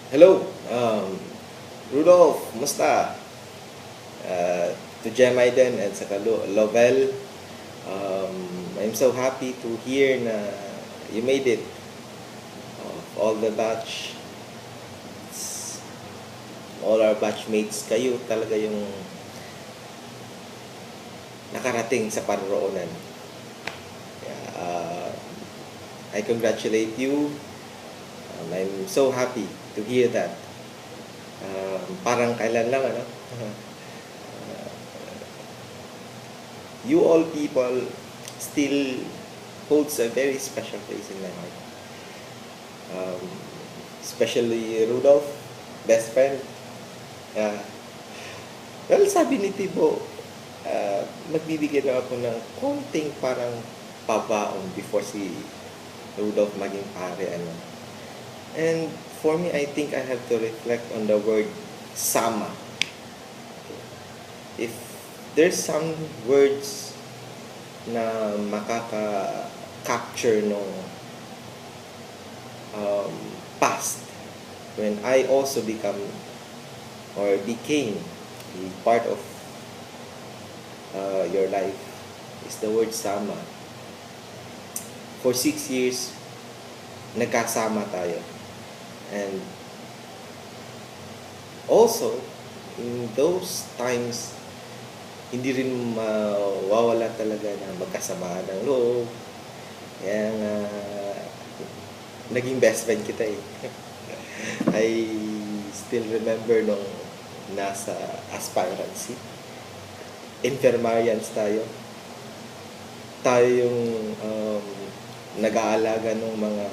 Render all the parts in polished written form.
Hello, Rudolph, musta? To Jemay din at sa Lovell, I'm so happy to hear na you made it. Of all the batch, all our batchmates, kayo talaga yung nakarating sa paroroonan. Yeah, I congratulate you. I'm so happy to hear that. Parang kailan lang, ano? You all people still holds a very special place in my heart. Um, Especially Rudolph, best friend. Uh, well, sabi ni Tibo, magbibigay na ako ng konting parang pabaon before si Rudolph maging pare. Ano. And for me, I think I have to reflect on the word sama. If there's some words na makaka-capture no past when I also become or became a part of your life is the word sama. For 6 years, nagkasama tayo. And also, in those times, hindi rin mawawala talaga na magkasamaan ng loob. Kaya naging best friend kita eh. I still remember nung nasa aspirancy. Infirmarians tayo. Tayo yung nag-aalaga ng mga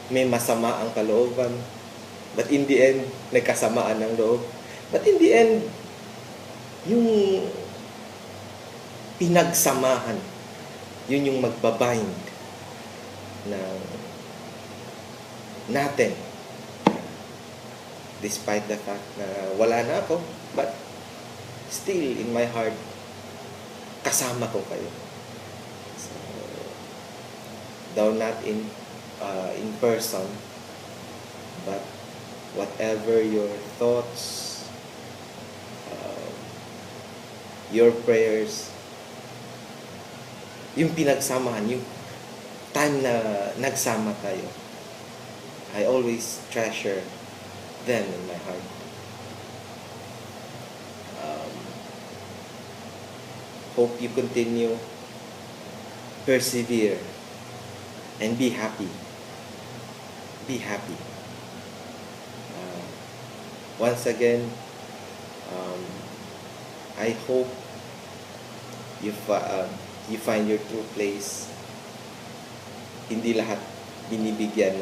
may masama ang kalooban. But in the end, nagkasamaan ng loob. But in the end, yung pinagsamahan, yun yung magbabind ng natin. Despite the fact na wala na ako, but still in my heart, kasama ko kayo. So, though not in person, but whatever your thoughts, your prayers, yung pinagsamahan, yung time na nagsama tayo, I always treasure them in my heart. Hope you continue, persevere, and be happy. Be happy. Once again, I hope you find your true place. Hindi lahat binibigyan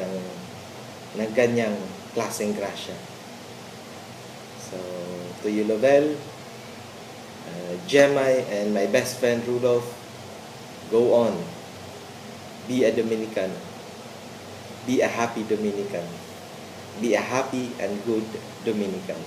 ng ganyang klaseng grasya. So, to you, Lovell, Jemay, and my best friend, Rudolph, go on. Be a Dominican. Be a happy Dominican. Be a happy and good Dominican.